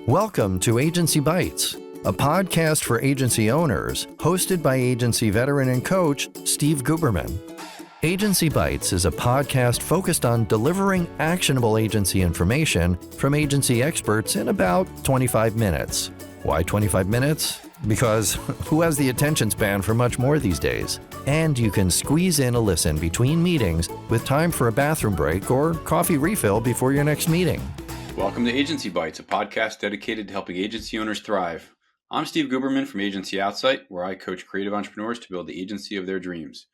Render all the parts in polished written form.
Welcome to Agency Bytes, a podcast for agency owners, hosted by agency veteran and coach Steve Guberman. Agency Bytes is a podcast focused on delivering actionable agency information from agency experts in about 25 minutes. Why 25 minutes? Because who has the attention span for much more these days? And you can squeeze in a listen between meetings with time for a bathroom break or coffee refill before your next meeting. Welcome to Agency Bytes, a podcast dedicated to helping agency owners thrive. I'm Steve Guberman from Agency Outsight, where I coach creative entrepreneurs to build the agency of their dreams.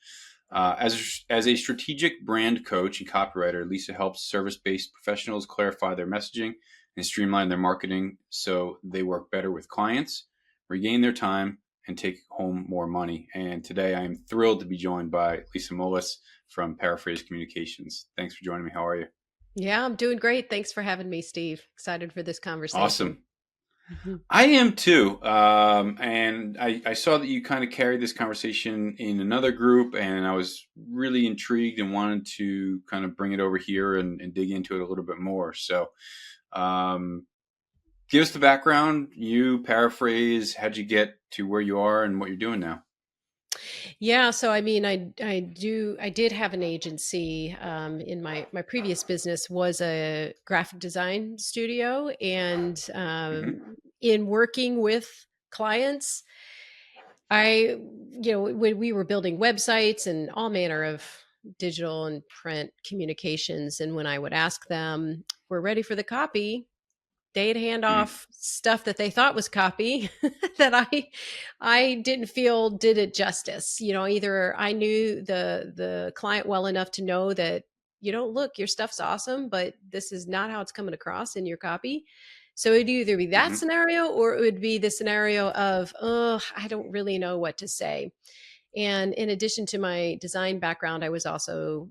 As a strategic brand coach and copywriter, Lisa helps service-based professionals clarify their messaging and streamline their marketing so they work better with clients, regain their time, and take home more money. And today I am thrilled to be joined by Lisa Mullis from Paraphrase Communications. Thanks for joining me. How are you? Yeah, I'm doing great. Thanks for having me, Steve. Excited for this conversation. Awesome. I am too. And I saw that you kind of carried this conversation in another group, and I was really intrigued and wanted to kind of bring it over here and dig into it a little bit more. So give us the background, you, Paraphrase, how'd you get to where you are and what you're doing now? Yeah, so I mean, I did have an agency in my previous business was a graphic design studio, and in working with clients, when we were building websites and all manner of digital and print communications, and when I would ask them, "We're ready for the copy," they'd hand off stuff that they thought was copy that I didn't feel did it justice. Either I knew the client well enough to know that, look, your stuff's awesome, but this is not how it's coming across in your copy. So it'd either be that scenario, or it would be the scenario of, I don't really know what to say. And in addition to my design background, I was also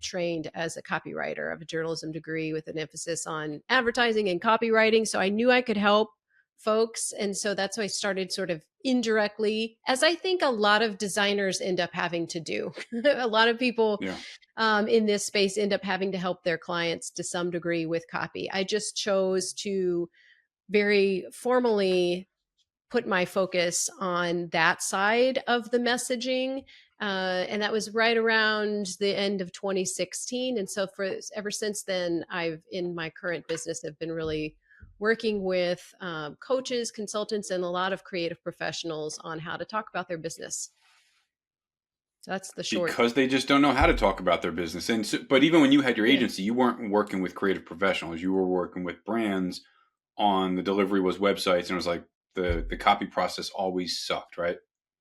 trained as a copywriter. I have a journalism degree with an emphasis on advertising and copywriting. So I knew I could help folks. And so that's why I started sort of indirectly, as I think a lot of designers end up having to do. A lot of people in this space end up having to help their clients to some degree with copy. I just chose to very formally put my focus on that side of the messaging. And that was right around the end of 2016. And so ever since then, I've, in my current business, have been really working with coaches, consultants, and a lot of creative professionals on how to talk about their business. So that's the short. Because they just don't know how to talk about their business. And so, but even when you had your agency, you weren't working with creative professionals. You were working with brands on the delivery was websites, and it was like, the copy process always sucked, right?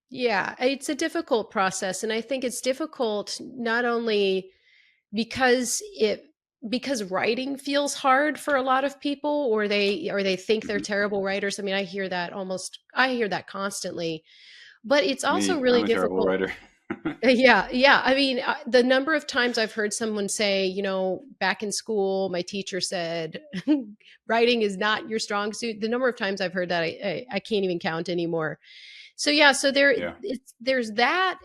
Yeah, it's a difficult process. And I think it's difficult not only because writing feels hard for a lot of people, or they think they're terrible writers. I mean, I hear that constantly, but it's also really I'm a difficult. Terrible writer. Yeah. I mean, the number of times I've heard someone say, back in school, my teacher said, writing is not your strong suit. The number of times I've heard that, I can't even count anymore. So there's that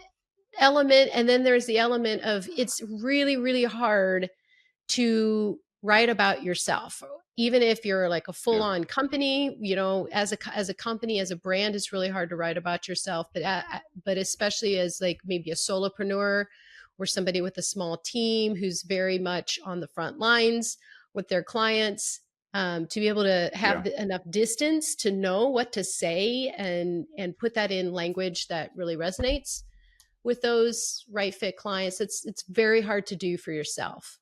element. And then there's the element of it's really, really hard to write about yourself. Even if you're like a full-on company, as a company, as a brand, it's really hard to write about yourself. But especially as like maybe a solopreneur or somebody with a small team who's very much on the front lines with their clients, to be able to have enough distance to know what to say and put that in language that really resonates with those right fit clients. It's very hard to do for yourself.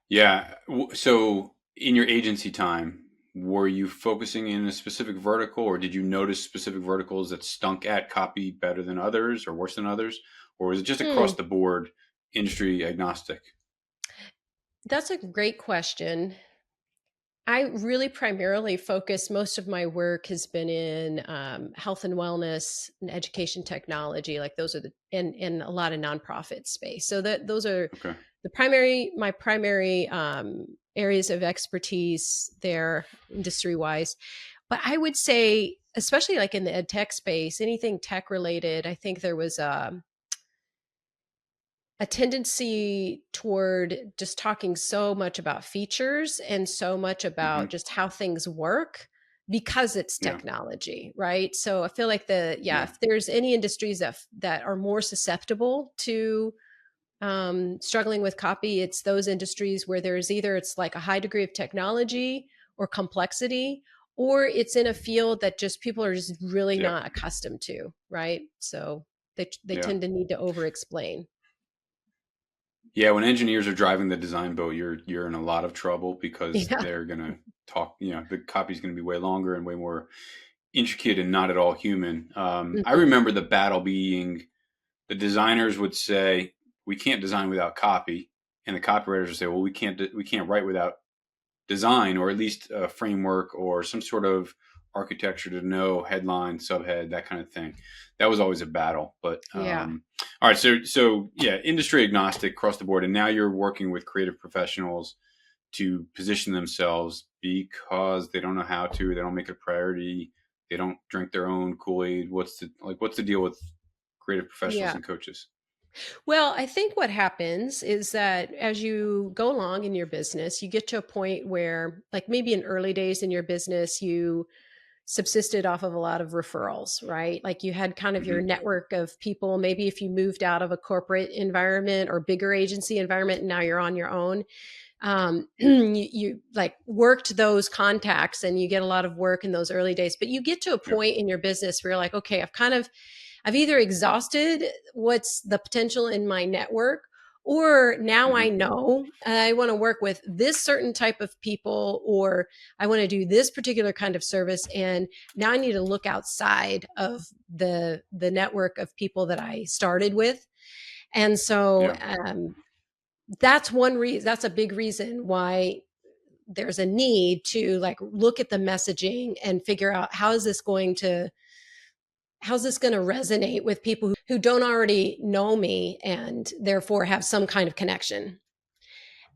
Yeah. So in your agency time, were you focusing in a specific vertical, or did you notice specific verticals that stunk at copy better than others or worse than others? Or was it just across the board, industry agnostic? That's a great question. I really primarily focus, most of my work has been in health and wellness and education technology. Like those are and a lot of nonprofit space. So those are my primary areas of expertise there, industry wise. But I would say, especially like in the ed tech space, anything tech related, I think there was a tendency toward just talking so much about features and so much about Hmm. just how things work because it's Yeah. technology, right? So I feel like Yeah. if there's any industries that are more susceptible to struggling with copy, it's those industries where there's either it's like a high degree of technology or complexity, or it's in a field that just people are just really Yep. not accustomed to, right? So they Yeah. tend to need to over explain. Yeah. When engineers are driving the design boat, you're in a lot of trouble because Yeah. they're gonna talk. The copy's gonna be way longer and way more intricate and not at all human. I Mhm. remember the battle being the designers would say we can't design without copy, and the copywriters would say, well, we can't write without design, or at least a framework or some sort of architecture to know headline, subhead, that kind of thing. That was always a battle. But Yeah. all right, so yeah, industry agnostic across the board, and now you're working with creative professionals to position themselves because they don't know how to, they don't make it a priority, they don't drink their own Kool-Aid. What's the deal with creative professionals Yeah. and coaches? Well, I think what happens is that as you go along in your business, you get to a point where, like maybe in early days in your business, you subsisted off of a lot of referrals, right? Like you had kind of your Hmm. network of people. Maybe if you moved out of a corporate environment or bigger agency environment and now you're on your own, you like worked those contacts and you get a lot of work in those early days. But you get to a Yep. point in your business where you're like, okay, I've either exhausted what's the potential in my network, or now Hmm. I know I want to work with this certain type of people, or I want to do this particular kind of service. And now I need to look outside of the network of people that I started with. And so Yeah. that's one reason, that's a big reason why there's a need to like look at the messaging and figure out how's this going to resonate with people who don't already know me and therefore have some kind of connection.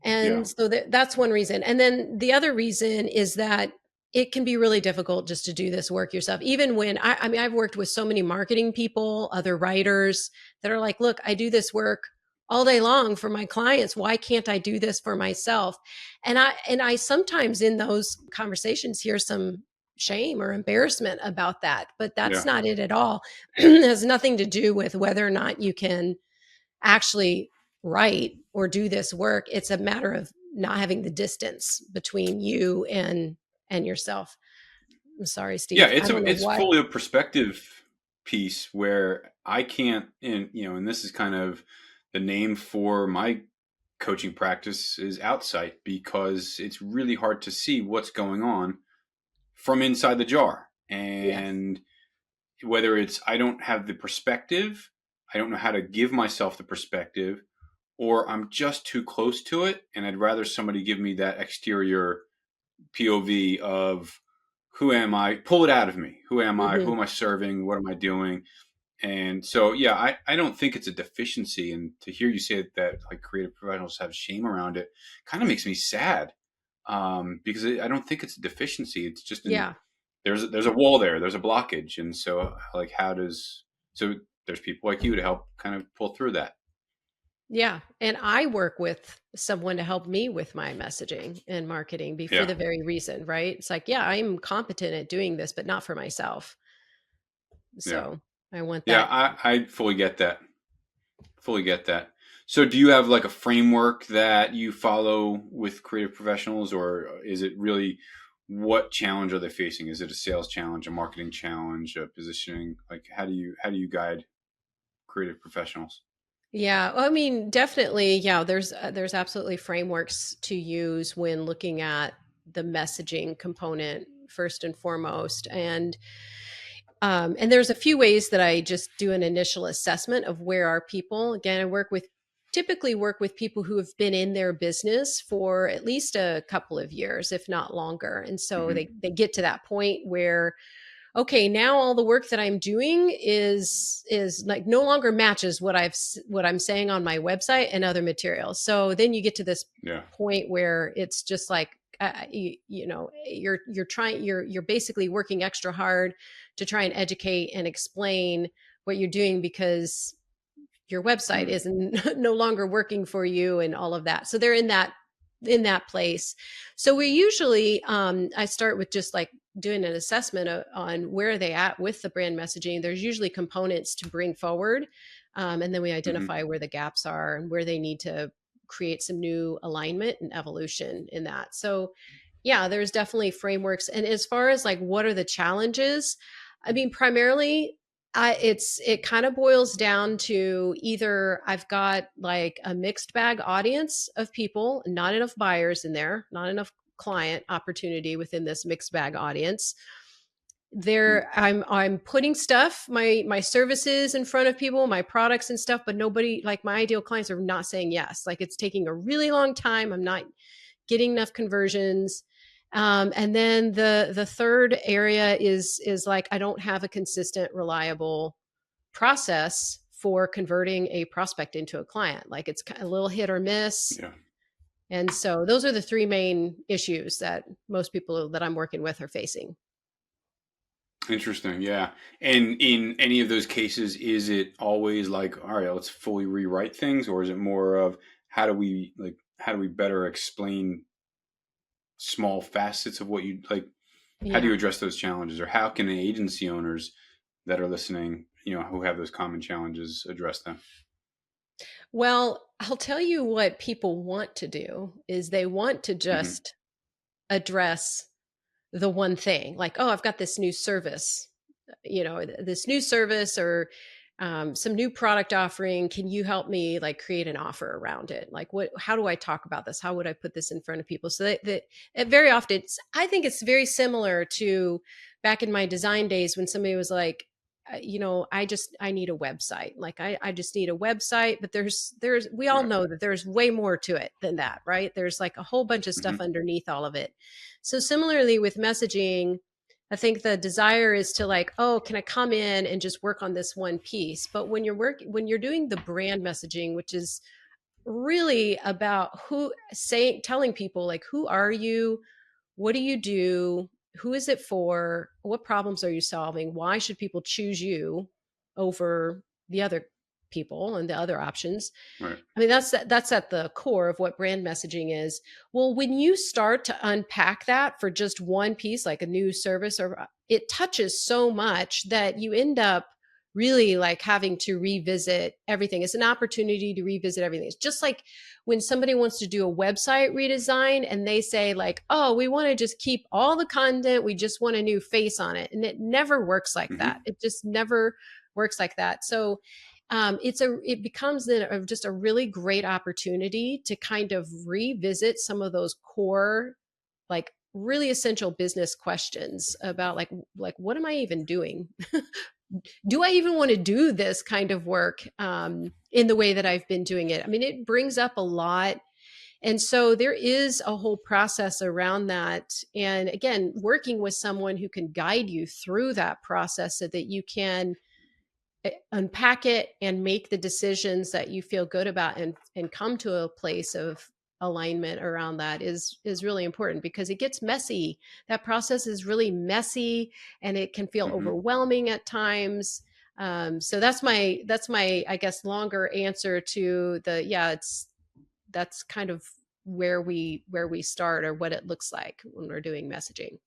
Yeah. And so that's one reason. And then the other reason is that it can be really difficult just to do this work yourself. Even when I mean, I've worked with so many marketing people, other writers that are like, look, I do this work all day long for my clients. Why can't I do this for myself? And I sometimes in those conversations hear some shame or embarrassment about that, but that's Yeah. not it at all. It has nothing to do with whether or not you can actually write or do this work. It's a matter of not having the distance between you and yourself. I'm sorry, Yeah, Steve. I don't know it's what. fully a perspective piece where I can't, and this is kind of the name for my coaching practice is Outsight, because it's really hard to see what's going on from inside the jar. Yes. And whether it's I don't have the perspective, I don't know how to give myself the perspective, or I'm just too close to it and I'd rather somebody give me that exterior POV of who am I? Pull it out of me. Who am I? Who Hmm. am I serving? What am I doing? And so, yeah, I don't think it's a deficiency. And to hear you say that like creative professionals have shame around it kind of makes me sad, because I don't think it's a deficiency. It's just Yeah. there's a wall there. There's a blockage. And so, like, so there's people like you to help kind of pull through that. Yeah. And I work with someone to help me with my messaging and marketing for Yeah. the very reason, right? It's like, yeah, I'm competent at doing this, but not for myself. Yeah. So I want Yeah. that. I fully get that. Fully get that. So, do you have like a framework that you follow with creative professionals, or is it really what challenge are they facing? Is it a sales challenge, a marketing challenge, a positioning? Like, how do you guide creative professionals? Yeah, well, I mean, definitely, yeah, there's absolutely frameworks to use when looking at the messaging component first and foremost. And there's a few ways that I just do an initial assessment of where are people. Again, typically work with people who have been in their business for at least a couple of years, if not longer. And so Hmm. they get to that point where, okay, now all the work that I'm doing is like no longer matches what I'm saying on my website and other materials. So then you get to this Yeah. point where it's just like you're basically working extra hard to try and educate and explain what you're doing because your website is no longer working for you and all of that. So they're in that place. So we usually I start with just like doing an assessment on where are they at with the brand messaging. There's usually components to bring forward, and then we identify where the gaps are and where they need to create some new alignment and evolution in that. So yeah, there's definitely frameworks. And as far as like what are the challenges, I mean, primarily it kind of boils down to either I've got like a mixed bag audience of people, not enough buyers in there, not enough client opportunity within this mixed bag audience. I'm putting stuff, my services in front of people, my products and stuff, but nobody, like my ideal clients are not saying yes. Like it's taking a really long time. I'm not getting enough conversions. And then the third area is like I don't have a consistent, reliable process for converting a prospect into a client. Like it's a little hit or miss. Yeah. And so those are the three main issues that most people that I'm working with are facing. Interesting. Yeah. And in any of those cases, is it always like, all right, let's fully rewrite things, or is it more of how do we better explain small facets of what you like? How do you address those challenges, or how can the agency owners that are listening, who have those common challenges, address them? Well, I'll tell you what people want to do is they want to just address the one thing, like, oh, I've got this new service, this new service or some new product offering. Can you help me like create an offer around it? Like how do I talk about this? How would I put this in front of people? So that very often, I think it's very similar to back in my design days when somebody was like, I need a website. Like I just need a website, but we all know that there's way more to it than that, right? There's like a whole bunch of stuff underneath all of it. So similarly with messaging, I think the desire is to like, oh, can I come in and just work on this one piece? But when you're doing the brand messaging, which is really about telling people like, who are you? What do you do? Who is it for? What problems are you solving? Why should people choose you over the other people and the other options? Right. I mean, that's at the core of what brand messaging is. Well, when you start to unpack that for just one piece, like a new service, or it touches so much that you end up really like having to revisit everything. It's an opportunity to revisit everything. It's just like when somebody wants to do a website redesign and they say like, oh, we want to just keep all the content. We just want a new face on it. And it never works like that. It just never works like that. So it becomes then just a really great opportunity to kind of revisit some of those core, like really essential business questions about like what am I even doing? Do I even want to do this kind of work in the way that I've been doing it? I mean, it brings up a lot. And so there is a whole process around that. And again, working with someone who can guide you through that process so that you can unpack it and make the decisions that you feel good about and come to a place of alignment around that is really important because it gets messy. That process is really messy and it can feel overwhelming at times. So that's my I guess longer answer to that's kind of where we start or what it looks like when we're doing messaging.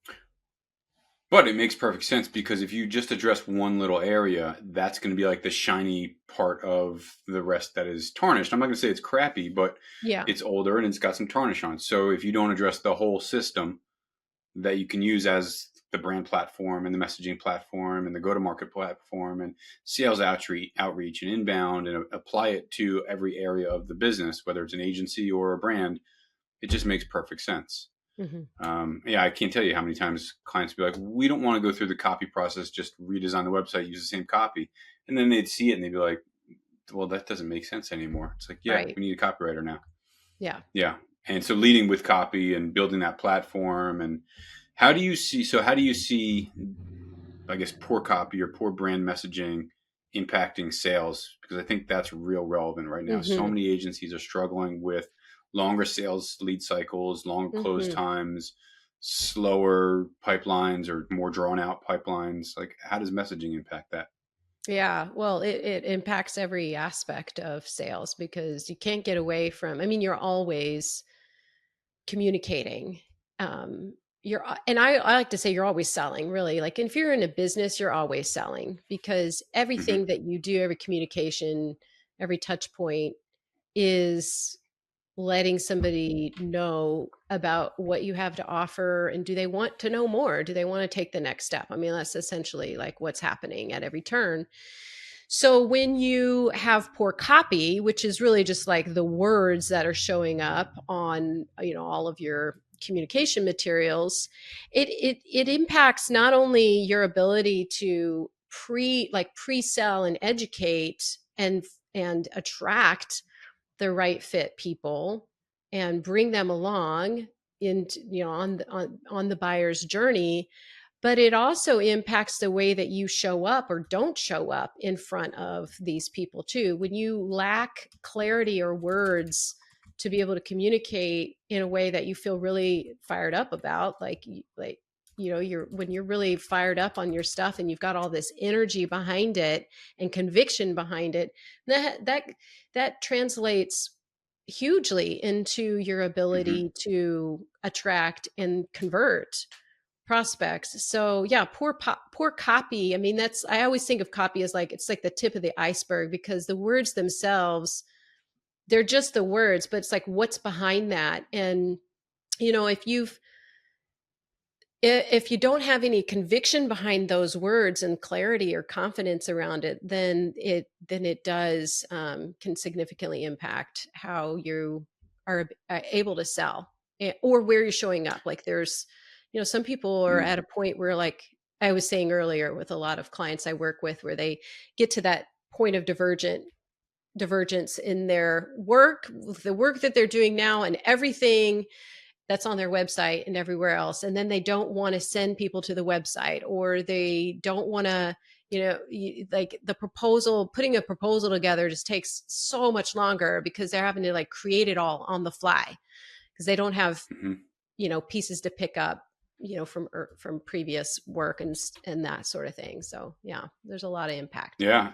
But it makes perfect sense because if you just address one little area, that's going to be like the shiny part of the rest that is tarnished. I'm not going to say it's crappy, but it's older and it's got some tarnish on. So if you don't address the whole system that you can use as the brand platform and the messaging platform and the go-to-market platform and sales outreach and inbound and apply it to every area of the business, whether it's an agency or a brand, it just makes perfect sense. I can't tell you how many times clients be like, we don't want to go through the copy process, just redesign the website, use the same copy. And then they'd see it and they'd be like, well, that doesn't make sense anymore. It's like, we need a copywriter now. Yeah. And so leading with copy and building that platform. And how do you see, I guess, poor copy or poor brand messaging impacting sales? Because I think that's real relevant right now. So many agencies are struggling with longer sales lead cycles, longer close times, slower pipelines or more drawn out pipelines. Like, how does messaging impact that? Yeah, well, it impacts every aspect of sales because you can't get away from, I mean, you're always communicating. And I like to say you're always selling, really. Like if you're in a business, you're always selling because Hmm. everything that you do, every communication, every touch point is letting somebody know about what you have to offer, and do they want to know more? Do they want to take the next step? I mean, that's essentially like what's happening at every turn. So when you have poor copy, which is really just like the words that are showing up on, all of your communication materials, it impacts not only your ability to pre-sell and educate and attract the right fit people and bring them along into, on the buyer's journey, but it also impacts the way that you show up or don't show up in front of these people too. When you lack clarity or words to be able to communicate in a way that you feel really fired up about, you're when you're really fired up on your stuff and you've got all this energy behind it and conviction behind it, that translates hugely into your Hmm. ability to attract and convert prospects. So yeah, poor copy. I mean, I always think of copy as like it's like the tip of the iceberg because the words themselves, they're just the words, but it's like what's behind that. And if you don't have any conviction behind those words and clarity or confidence around it, then it does can significantly impact how you are able to sell, or where you're showing up. Like there's, some people are Hmm. at a point where, like I was saying earlier, with a lot of clients I work with, where they get to that point of divergence in their work, the work that they're doing now, and everything that's on their website and everywhere else. And then they don't want to send people to the website, or they don't want to, like putting a proposal together just takes so much longer because they're having to like create it all on the fly because they don't have, Hmm. pieces to pick up, from previous work and that sort of thing. So yeah, there's a lot of impact. Yeah,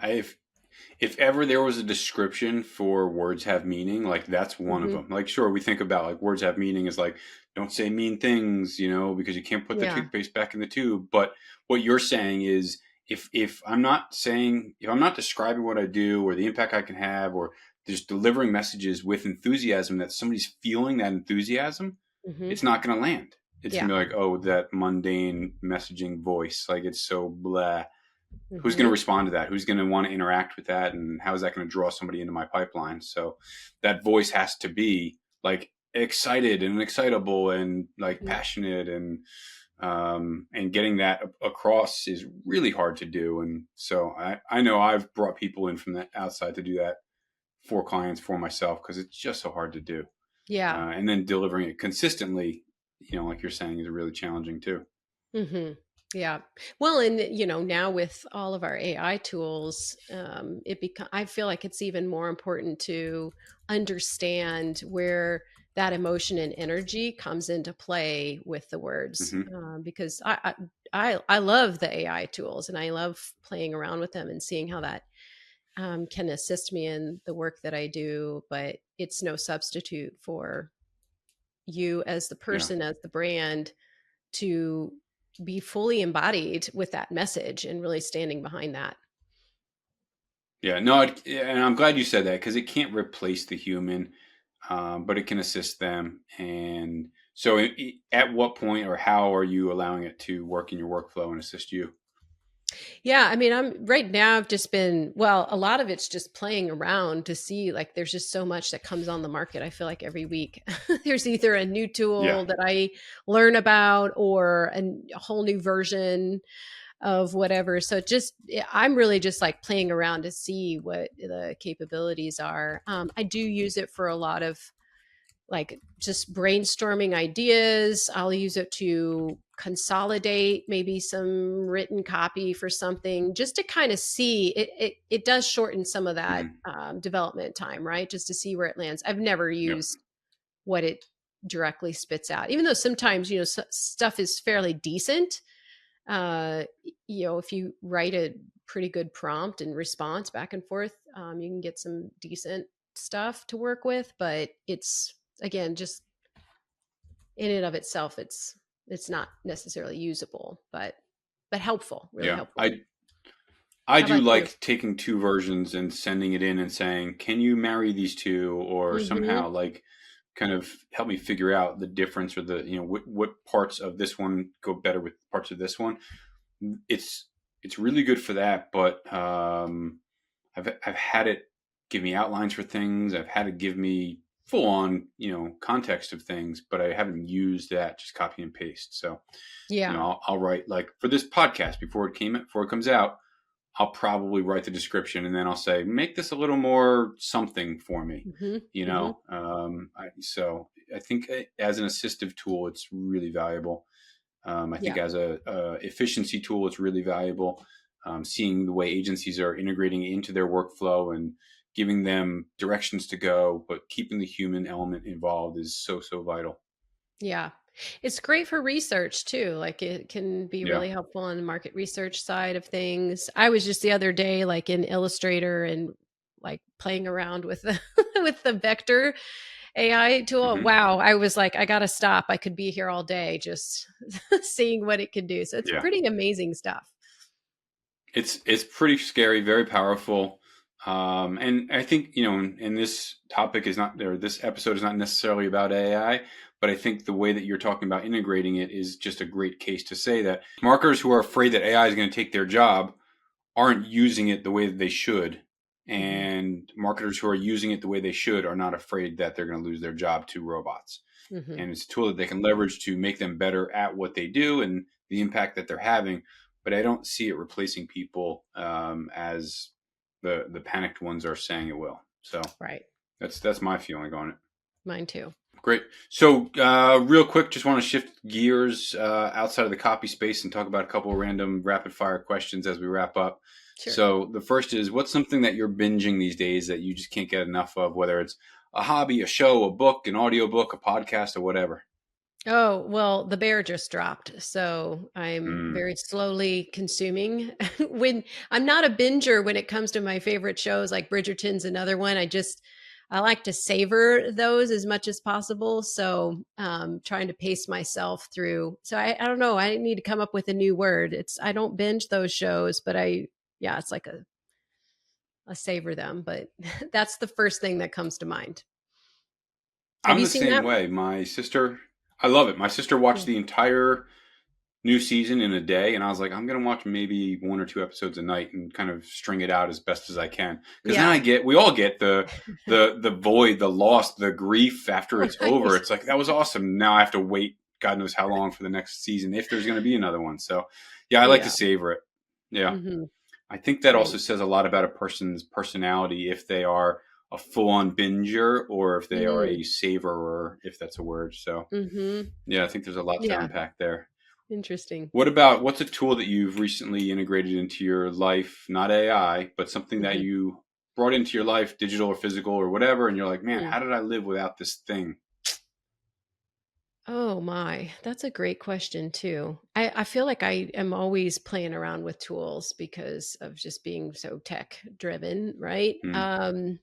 if ever there was a description for words have meaning, like that's one of Hmm. them. Like, sure, we think about like words have meaning is like don't say mean things, because you can't put the Yeah. toothpaste back in the tube. But what you're saying is, if I'm not describing what I do or the impact I can have, or just delivering messages with enthusiasm that somebody's feeling that enthusiasm, Hmm. it's not going to land. It's Yeah. gonna be like, oh, that mundane messaging voice, like it's so blah. Who's going to Hmm. respond to that? Who's going to want to interact with that? And how is that going to draw somebody into my pipeline? So that voice has to be like excited and excitable and like Hmm. passionate, and getting that across is really hard to do. And so I know I've brought people in from the outside to do that for clients, for myself, because it's just so hard to do. Yeah. And then delivering it consistently, like you're saying, is really challenging too. Hmm. Yeah. Well, and now with all of our AI tools, I feel like it's even more important to understand where that emotion and energy comes into play with the words, Hmm. because I love the AI tools and I love playing around with them and seeing how that can assist me in the work that I do, but it's no substitute for you as the Yeah. person, as the brand, to be fully embodied with that message and really standing behind that. Yeah, no, and I'm glad you said that because it can't replace the human, but it can assist them. And so, at what point or how are you allowing it to work in your workflow and assist you? Yeah, I mean, I'm right now, I've just been, well, a lot of it's just playing around to see, like, there's just so much that comes on the market. I feel like every week there's either a new Yeah, tool that I learn about or a whole new version of whatever. So I'm really just like playing around to see what the capabilities are. I do use it for a lot of like just brainstorming ideas. I'll use it to consolidate maybe some written copy for something, just to kind of see it does shorten some of that hmm, development time, right? Just to see where it lands. I've never yep, used what it directly spits out, even though sometimes stuff is fairly decent. If you write a pretty good prompt and response back and forth, you can get some decent stuff to work with. But it's, again, just in and of itself, it's not necessarily usable, but helpful, really Yeah. helpful. I How do about you? like taking two versions and sending it in and saying, can you marry these two, or Mm-hmm. somehow like kind of help me figure out the difference, or the, what parts of this one go better with parts of this one. It's really good for that, but I've had it give me outlines for things. I've had it give me full on, context of things, but I haven't used that, just copy and paste. So, Yeah. I'll write, like, for this podcast before it comes out, I'll probably write the description, and then I'll say, make this a little more something for me. Mm-hmm. Mm-hmm. So I think as an assistive tool, it's really valuable. I think Yeah. as a efficiency tool, it's really valuable. Seeing the way agencies are integrating it into their workflow and giving them directions to go, but keeping the human element involved is so vital. Yeah. It's great for research too. Like, it can be Yeah. really helpful on the market research side of things. I was just the other day, like, in Illustrator and like playing around with the with the vector AI tool. Hmm. Wow. I was like, I gotta stop. I could be here all day just seeing what it can do. So it's Yeah. pretty amazing stuff. It's pretty scary, very powerful. And I think, and this topic is not, or this episode is not necessarily about AI, but I think the way that you're talking about integrating it is just a great case to say that marketers who are afraid that AI is going to take their job aren't using it the way that they should. Hmm. And marketers who are using it the way they should are not afraid that they're going to lose their job to robots. Hmm. And it's a tool that they can leverage to make them better at what they do and the impact that they're having. But I don't see it replacing people, as the panicked ones are saying it will. So Right. that's my feeling on it. Mine too. Great. So, real quick, just want to shift gears outside of the copy space and talk about a couple of random rapid fire questions as we wrap up. Sure. So, the first is, what's something that you're binging these days that you just can't get enough of, whether it's a hobby, a show, a book, an audiobook, a podcast, or whatever? Oh, well, The Bear just dropped, so I'm Mm, very slowly consuming. When I'm not a binger when it comes to my favorite shows, like Bridgerton's another one. I like to savor those as much as possible. So, trying to pace myself through. So I don't know. I need to come up with a new word. I don't binge those shows, but yeah, it's like a savor them. But that's the first thing that comes to mind. Have I'm you the seen same that? way. My sister, I love it. My sister watched Yeah. the entire new season in a day, and I was like, I'm gonna watch maybe one or two episodes a night and kind of string it out as best as I can, because then Yeah. we all get the void, the loss, the grief after it's over. Right. It's like, that was awesome. Now I have to wait God knows how long for the next season, if there's gonna be another one. So yeah, I like to Yeah. savor it. Yeah, Hmm. I think that Right. also says a lot about a person's personality, if they are a full-on binger or if they are Mm. a saverer, if that's a word. So Mhm. yeah, I think there's a lot to Yeah, unpack there. interesting. What's a tool that you've recently integrated into your life, not AI, but something that Mhm. you brought into your life, digital or physical or whatever, and you're like, man, Mm. how did I live without this thing? Oh my, that's a great question too. I feel like I am always playing around with tools because of just being so tech driven, right? Hmm.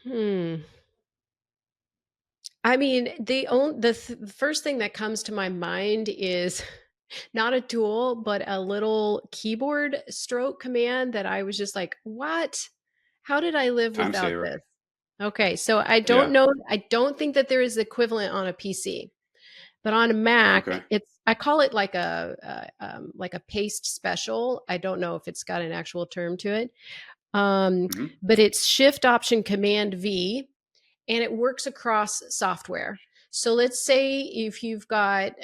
Hmm. I mean, the first thing that comes to my mind is not a tool, but a little keyboard stroke command that I was just like, "What? How did I live Time without saver. this?" Okay, so I don't Yeah. know, I don't think that there is equivalent on a PC, but on a Mac, Okay. I call it like a paste special. I don't know if it's got an actual term to it, Hmm. but it's Shift Option Command V, and it works across software. So let's say if you've got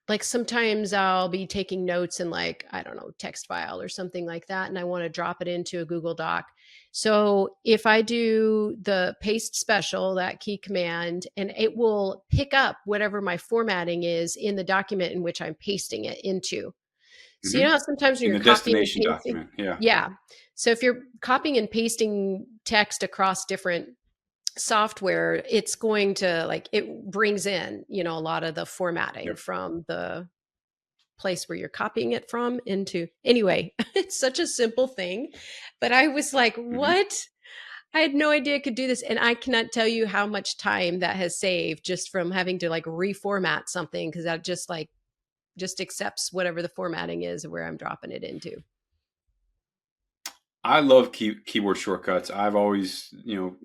like sometimes I'll be taking notes in, like, I don't know, text file or something like that, and I want to drop it into a Google Doc. So if I do the paste special, that key command, and it will pick up whatever my formatting is in the document in which I'm pasting it into. So you Hmm. know how sometimes when In you're the copying and destination pasting, document. Yeah. yeah. So if you're copying and pasting text across different software, it's going to like, it brings in, a lot of the formatting Yep. from the place where you're copying it from into, anyway, it's such a simple thing, but I was like, Hmm. what? I had no idea I could do this. And I cannot tell you how much time that has saved just from having to like reformat something. Cause that just accepts whatever the formatting is where I'm dropping it into. I love keyboard shortcuts. I've always,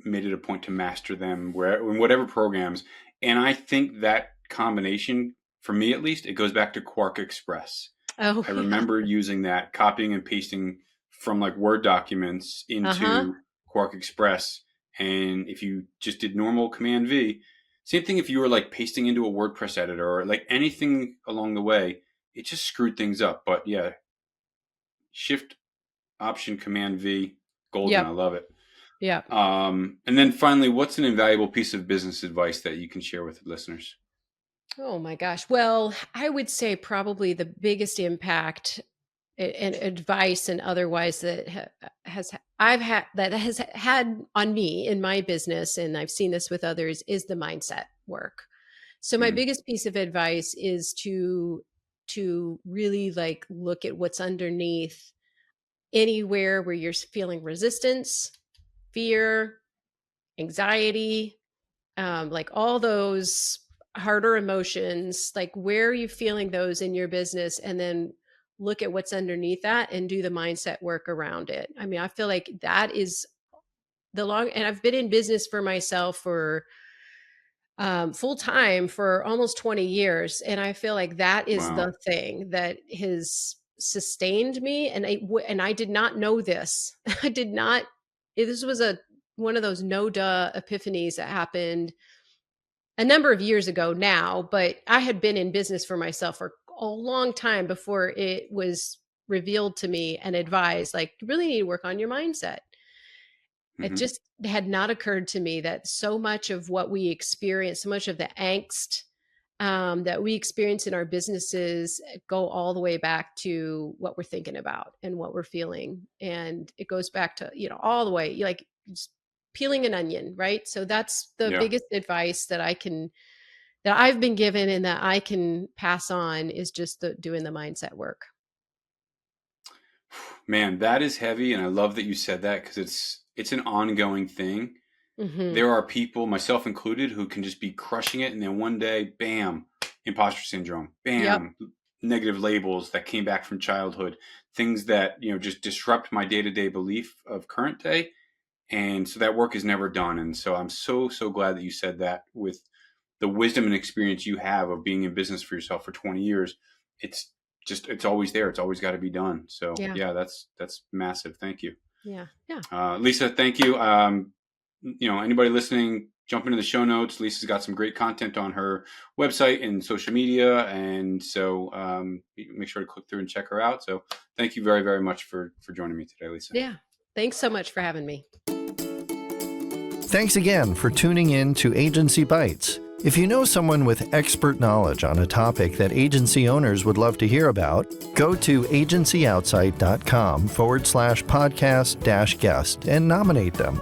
made it a point to master them in whatever programs. And I think that combination, for me at least, it goes back to Quark Express. Oh, I yeah. remember using that, copying and pasting from like Word documents Uh-huh. into Quark Express. And if you just did normal Command V, same thing if you were like pasting into a WordPress editor or like anything along the way, it just screwed things up. But yeah, Shift Option Command V, golden. I Yep. love it. Yep. And then finally, what's an invaluable piece of business advice that you can share with the listeners? Oh my gosh. Well, I would say probably the biggest impact and advice and otherwise that has had on me in my business, and I've seen this with others, is the mindset work. So my Mm, biggest piece of advice is to really like look at what's underneath anywhere where you're feeling resistance, fear, anxiety, like all those harder emotions, like where are you feeling those in your business? And then look at what's underneath that and do the mindset work around it. I mean, I feel like that is and I've been in business for myself for full time for almost 20 years. And I feel like that is wow. the thing that has sustained me. And I did not know this. I did not, this was one of those no duh epiphanies that happened a number of years ago now, but I had been in business for myself for a long time before it was revealed to me and advised, like, you really need to work on your mindset. It Hmm. just had not occurred to me that so much of what we experience, so much of the angst that we experience in our businesses go all the way back to what we're thinking about and what we're feeling. And it goes back to, all the way, like just peeling an onion, right? So that's the Yeah, biggest advice that I've been given and that I can pass on is just doing the mindset work. man, that is heavy, and I love that you said that because it's an ongoing thing. Hmm. There are people, myself included, who can just be crushing it, and then one day, bam, imposter syndrome, Yep. bam, negative labels that came back from childhood, things that just disrupt my day to day belief of current day. And so that work is never done. And so I'm so glad that you said that with the wisdom and experience you have of being in business for yourself for 20 years. It's always there. It's always got to be done. So Yeah. yeah, that's massive. Thank you. Yeah. Yeah. Lisa, thank you. Anybody listening, jump into the show notes. Lisa's got some great content on her website and social media. And so make sure to click through and check her out. So thank you very, very much for joining me today, Lisa. Yeah. Thanks so much for having me. Thanks again for tuning in to Agency Bytes. If you know someone with expert knowledge on a topic that agency owners would love to hear about, go to agencyoutsight.com/podcast-guest and nominate them.